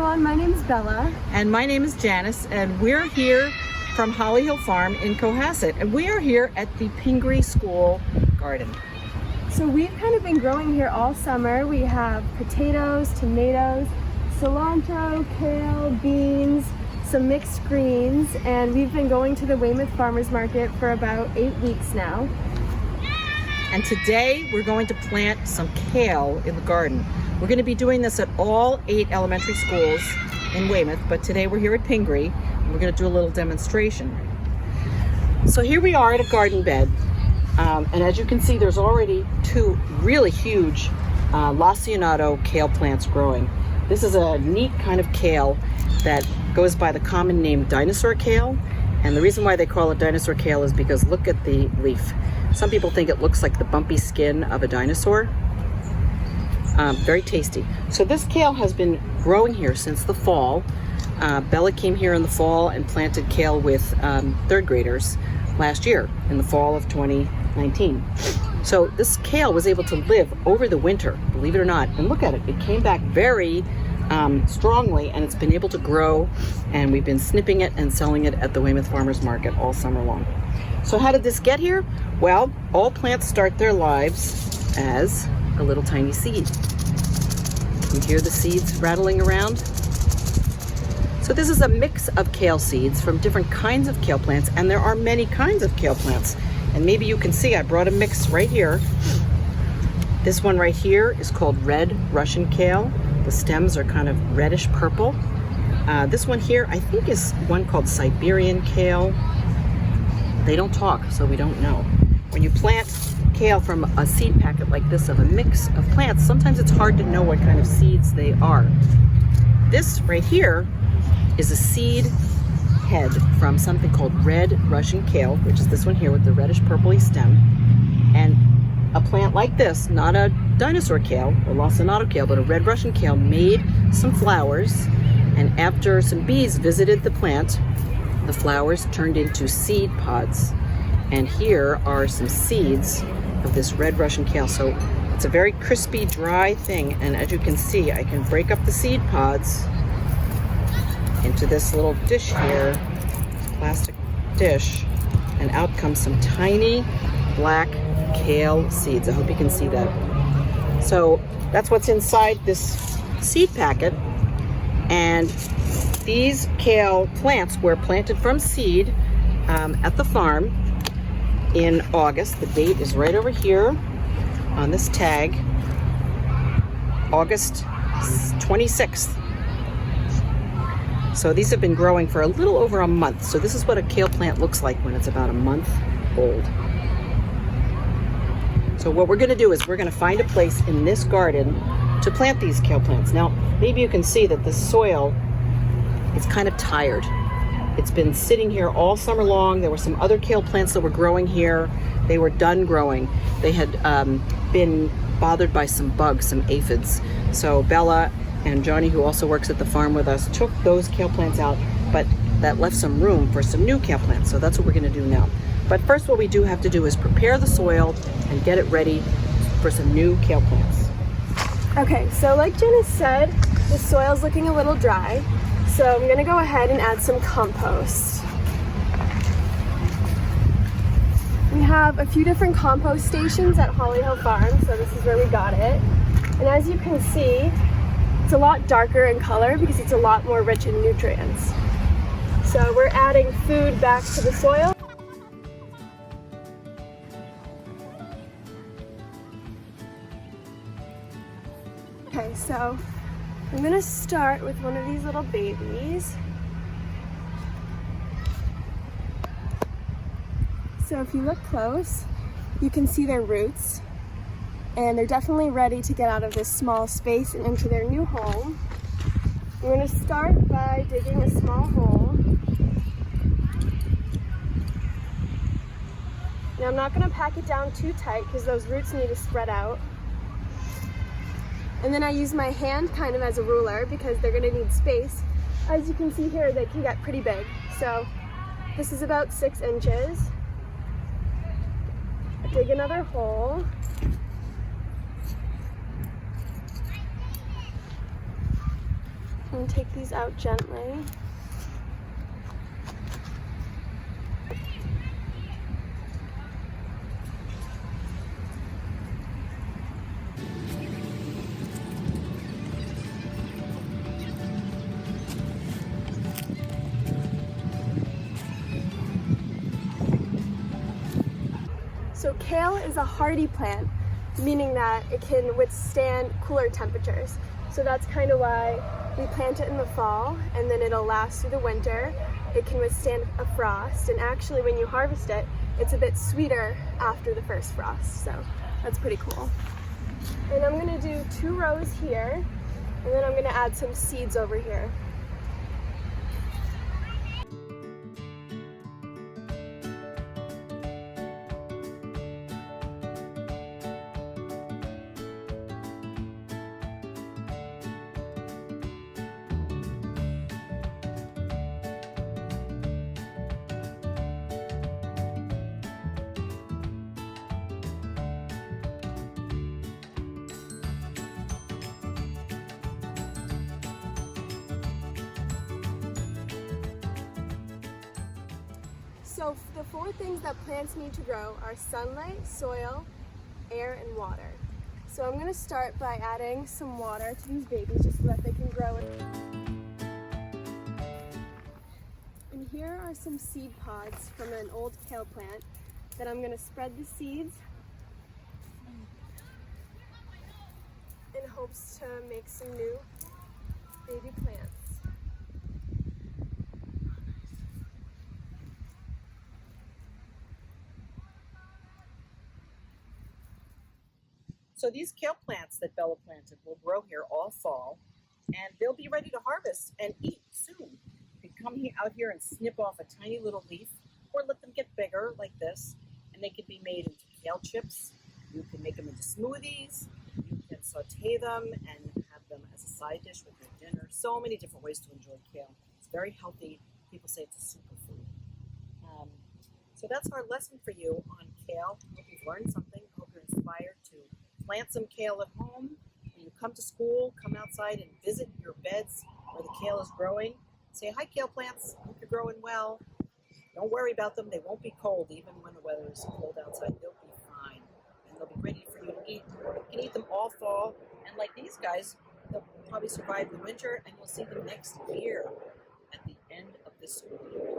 everyone, my name is Bella. And my name is Janice, and we're here from Holly Hill Farm in Cohasset, and we are here at the Pingree School Garden. So we've kind of been growing here all summer. We have potatoes, tomatoes, cilantro, kale, beans, some mixed greens, and we've been going to the Weymouth Farmers Market for about 8 weeks now. And today we're going to plant some kale in the garden. We're going to be doing this at all 8 elementary schools in Weymouth, but today we're here at Pingree, and we're going to do a little demonstration. So here we are at a garden bed, and as you can see, there's already 2 really huge Lacinato kale plants growing. This is a neat kind of kale that goes by the common name dinosaur kale, and the reason why they call it dinosaur kale is because look at the leaf. Some people think it looks like the bumpy skin of a dinosaur. Very tasty. So this kale has been growing here since the fall. Bella came here in the fall and planted kale with 3rd graders last year in the fall of 2019. So this kale was able to live over the winter, believe it or not. And look at it, it came back very strongly, and it's been able to grow, and we've been snipping it and selling it at the Weymouth Farmers Market all summer long. So how did this get here? Well, all plants start their lives as a little tiny seed. You hear the seeds rattling around? So this is a mix of kale seeds from different kinds of kale plants, and there are many kinds of kale plants. And maybe you can see I brought a mix right here. This one right here is called red Russian kale. The stems are kind of reddish purple. This one here I think is one called Siberian kale. They don't talk, so we don't know. When you plant kale from a seed packet like this of a mix of plants, sometimes it's hard to know what kind of seeds they are. This right here is a seed head from something called red Russian kale, which is this one here with the reddish purpley stem. And a plant like this, not a dinosaur kale or Lacinato kale, but a red Russian kale, made some flowers, and after some bees visited the plant, the flowers turned into seed pods. And here are some seeds of this red Russian kale. So it's a very crispy, dry thing, and as you can see, I can break up the seed pods into this little dish here, plastic dish, and out comes some tiny black kale seeds. I hope you can see that. So that's what's inside this seed packet, and these kale plants were planted from seed at the farm in August. The date is right over here on this tag, August 26th. So these have been growing for a little over a month. So this is what a kale plant looks like when it's about a month old. So what we're gonna do is we're gonna find a place in this garden to plant these kale plants. Now, maybe you can see that the soil is kind of tired. It's been sitting here all summer long. There were some other kale plants that were growing here. They were done growing. They had been bothered by some bugs, some aphids. So Bella and Johnny, who also works at the farm with us, took those kale plants out, but that left some room for some new kale plants. So that's what we're gonna do now. But first, what we do have to do is prepare the soil and get it ready for some new kale plants. Okay, so like Janice said, the soil's looking a little dry. So I'm gonna go ahead and add some compost. We have a few different compost stations at Holly Hill Farm, so this is where we got it. And as you can see, it's a lot darker in color because it's a lot more rich in nutrients. So we're adding food back to the soil. Okay, so I'm gonna start with one of these little babies. So if you look close, you can see their roots, and they're definitely ready to get out of this small space and into their new home. We're gonna start by digging a small hole. Now I'm not gonna pack it down too tight because those roots need to spread out. And then I use my hand kind of as a ruler because they're gonna need space. As you can see here, they can get pretty big. So this is about 6 inches. Dig another hole. And take these out gently. So kale is a hardy plant, meaning that it can withstand cooler temperatures. So that's kind of why we plant it in the fall, and then it'll last through the winter. It can withstand a frost, and actually when you harvest it, it's a bit sweeter after the first frost. So that's pretty cool. And I'm gonna do 2 rows here, and then I'm gonna add some seeds over here. So the 4 things that plants need to grow are sunlight, soil, air, and water. So I'm gonna start by adding some water to these babies just so that they can grow. And here are some seed pods from an old kale plant that I'm gonna spread the seeds in hopes to make some new baby plants. So these kale plants that Bella planted will grow here all fall, and they'll be ready to harvest and eat soon. You can come out here and snip off a tiny little leaf, or let them get bigger like this, and they can be made into kale chips. You can make them into smoothies. You can saute them and have them as a side dish with your dinner. So many different ways to enjoy kale. It's very healthy. People say it's a superfood. So that's our lesson for you on kale. I hope you've learned something. I hope you're inspired to plant some kale at home. When you come to school, come outside and visit your beds where the kale is growing. Say, hi, kale plants. Hope you're growing well. Don't worry about them. They won't be cold even when the weather is cold outside. They'll be fine, and they'll be ready for you to eat. You can eat them all fall, and like these guys, they'll probably survive the winter, and you'll see them next year at the end of this school year.